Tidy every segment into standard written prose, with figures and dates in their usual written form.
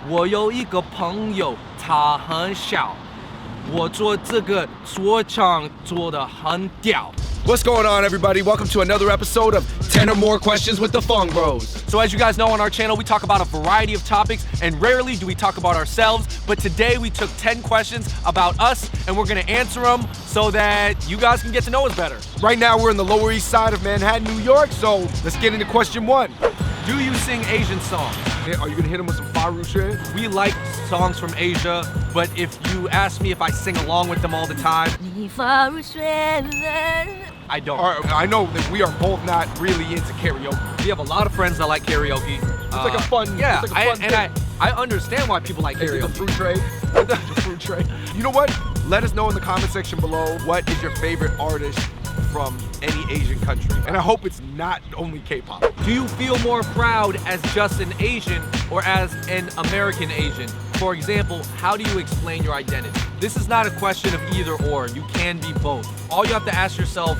我有一个朋友，他很小，我做这个说唱做得很屌。 What's going on, everybody? Welcome to another episode of 10 or More Questions with the Fung Bros. So as you guys know on our channel, we talk about a variety of topics, and rarely do we talk about ourselves, but today we took 10 questions about us, and we're gonna answer them so that you guys can get to know us better. Right now, we're in the Lower East Side of Manhattan, New York, so let's get into question one. Do you sing Asian songs? Are you gonna hit him with some Faru shit? We like songs from Asia, but if you ask me if I sing along with them all the time, I don't. I know that we are both not really into karaoke. We have a lot of friends that like karaoke. It's like a fun, yeah, it's like a fun thing. I understand why people like karaoke. The fruit tray. The fruit tray. You know what? Let us know in the comment section below, what is your favorite artist from any Asian country? And I hope it's not only K-pop. Do you feel more proud as just an Asian or as an American Asian? For example, how do you explain your identity? This is not a question of either or. You can be both. All you have to ask yourself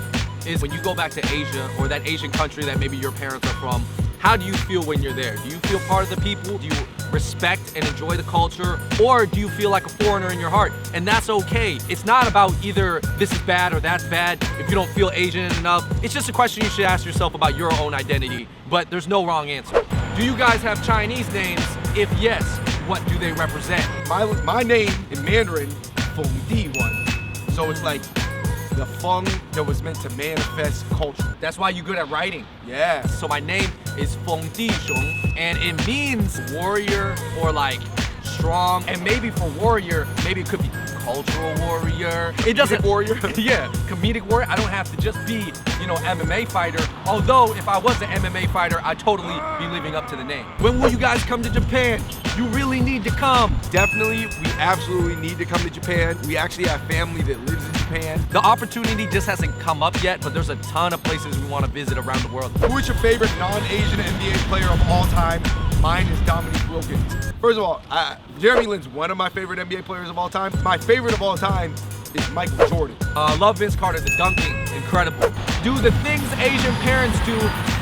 is when you go back to Asia or that Asian country that maybe your parents are from, how do you feel when you're there? Do you feel part of the people? Do you respect and enjoy the culture? Or do you feel like a foreigner in your heart? And that's okay. It's not about either this is bad or that's bad. If you don't feel Asian enough, it's just a question you should ask yourself about your own identity. But there's no wrong answer. Do you guys have Chinese names? If yes, what do they represent? My name in Mandarin, Fung Di one. So it's like the Fung that was meant to manifest culture. That's why you're good at writing. Yeah. So my name is Fung Di Xiong, and it means warrior or like strong. And maybe for warrior, maybe it could be cultural warrior. It doesn't warrior. Yeah, comedic warrior. I don't have to just be, MMA fighter. Although if I was an MMA fighter, I'd totally be living up to the name. When will you guys come to Japan? You really need to come. Definitely, we absolutely need to come to Japan. We actually have family that lives in Japan. The opportunity just hasn't come up yet, but there's a ton of places we want to visit around the world. Who is your favorite non-Asian NBA player of all time? Mine is Dominique Wilkins. First of all, Jeremy Lin's one of my favorite NBA players of all time. My favorite of all time is Michael Jordan. Love Vince Carter, the dunking, incredible. Do the things Asian parents do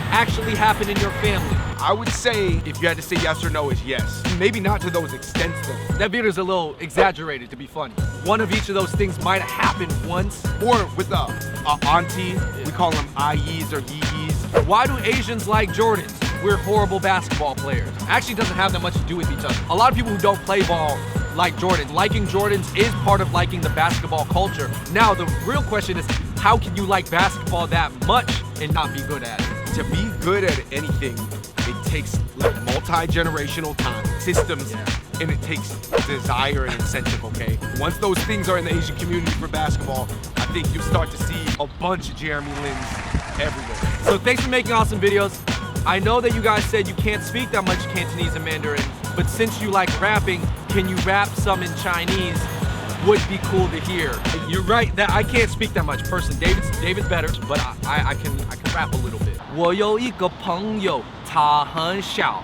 actually happen in your family? I would say, if you had to say yes or no, is yes. Maybe not to those extents though. That video is a little exaggerated to be funny. One of each of those things might have happened once. Or with auntie, we call them IEs or EEs. Why do Asians like Jordans? We're horrible basketball players. Actually doesn't have that much to do with each other. A lot of people who don't play ball like Jordans. Liking Jordans is part of liking the basketball culture. Now, the real question is, how can you like basketball that much and not be good at it? To be good at anything, it takes like multi-generational time, systems, and it takes desire and incentive, okay? Once those things are in the Asian community for basketball, I think you start to see a bunch of Jeremy Lins everywhere. So thanks for making awesome videos. I know that you guys said you can't speak that much Cantonese and Mandarin, but since you like rapping, can you rap some in Chinese? Would be cool to hear. You're right that I can't speak that much. Personally, David's better, but I can rap a little bit. 我有一个朋友，他很小，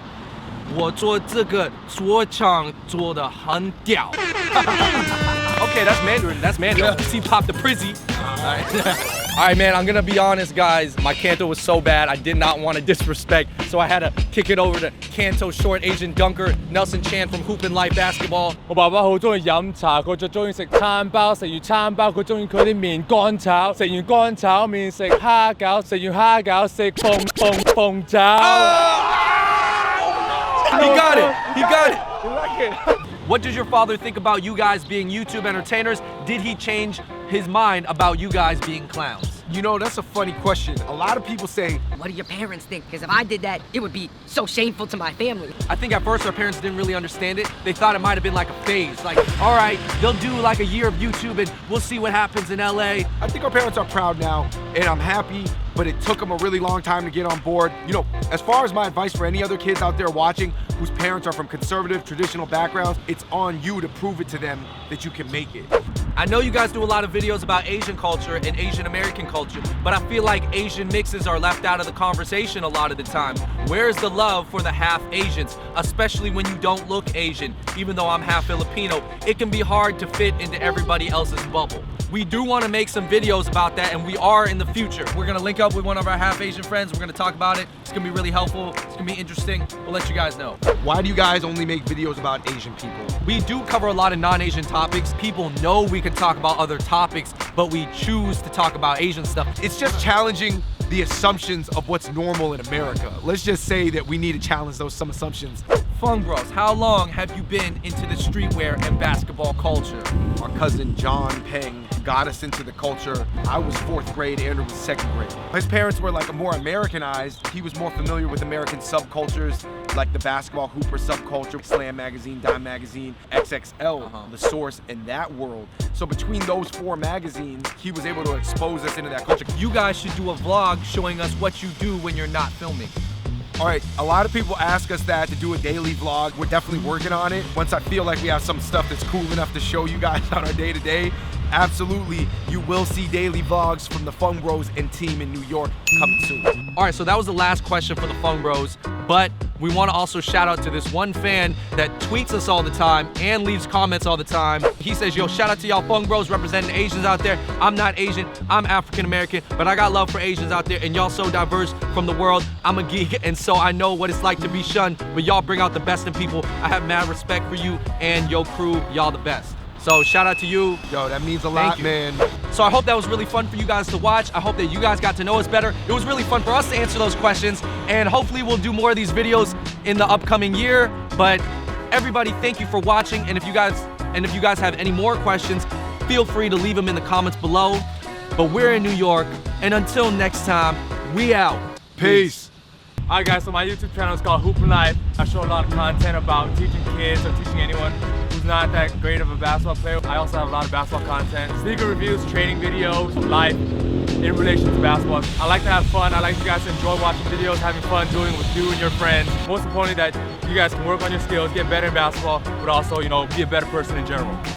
我做这个说唱做得很屌。Okay, that's Mandarin. That's Mandarin. See, pop the prizzy. All right, man, I'm gonna be honest, guys. My Canto was so bad, I did not want to disrespect, so I had to kick it over to Canto short Asian dunker, Nelson Chan from Hoop and Life Basketball. 我爸爸好中意飲茶，佢就中意食餐包，食完餐包佢中意佢啲麵乾炒，食完乾炒麵食蝦餃，食完蝦餃食鳳爪。He got it. He got it. You like it? What does your father think about you guys being YouTube entertainers? Did he change his mind about you guys being clowns? You know, that's a funny question. A lot of people say, what do your parents think? Because if I did that, it would be so shameful to my family. I think at first our parents didn't really understand it. They thought it might have been like a phase. Like, all right, they'll do like a year of YouTube and we'll see what happens in LA. I think our parents are proud now, and I'm happy, but it took them a really long time to get on board. You know, as far as my advice for any other kids out there watching whose parents are from conservative, traditional backgrounds, it's on you to prove it to them that you can make it. I know you guys do a lot of videos about Asian culture and Asian American culture, but I feel like Asian mixes are left out of the conversation a lot of the time. Where's the love for the half Asians, especially when you don't look Asian? Even though I'm half Filipino, it can be hard to fit into everybody else's bubble. We do want to make some videos about that, and we are in the future. We're gonna link up with one of our half Asian friends. We're gonna talk about it. It's gonna be really helpful. It's gonna be interesting. We'll let you guys know. Why do you guys only make videos about Asian people? We do cover a lot of non-Asian topics. People know we could talk about other topics, but we choose to talk about Asian stuff. It's just challenging the assumptions of what's normal in America. Let's just say that we need to challenge some assumptions. Fung Bros, how long have you been into the streetwear and basketball culture? Our cousin John Peng got us into the culture. I was 4th grade, Andrew was 2nd grade. His parents were like more Americanized. He was more familiar with American subcultures, like the basketball hooper subculture, Slam Magazine, Dime Magazine, XXL, The Source, and that world. So between those 4 magazines, he was able to expose us into that culture. You guys should do a vlog showing us what you do when you're not filming. All right, a lot of people ask us that to do a daily vlog. We're definitely working on it. Once I feel like we have some stuff that's cool enough to show you guys on our day-to-day, absolutely, you will see daily vlogs from the Fung Bros and team in New York coming soon. All right, so that was the last question for the Fung Bros, but we want to also shout out to this one fan that tweets us all the time and leaves comments all the time. He says, yo, shout out to y'all Fung Bros representing Asians out there. I'm not Asian, I'm African American, but I got love for Asians out there, and y'all so diverse from the world. I'm a geek, and so I know what it's like to be shunned, but y'all bring out the best in people. I have mad respect for you and your crew. Y'all the best. So shout out to you. Yo, that means a lot, man. So I hope that was really fun for you guys to watch. I hope that you guys got to know us better. It was really fun for us to answer those questions, and hopefully we'll do more of these videos in the upcoming year. But everybody, thank you for watching, and if you guys have any more questions, feel free to leave them in the comments below. But we're in New York, and until next time, we out. Peace. Alright guys, so my YouTube channel is called Hoop Life. I show a lot of content about teaching kids or teaching anyone who's not that great of a basketball player. I also have a lot of basketball content, sneaker reviews, training videos, life in relation to basketball. I like to have fun. I like you guys to enjoy watching videos, having fun doing it with you and your friends. Most importantly, that you guys can work on your skills, get better in basketball, but also, you know, be a better person in general.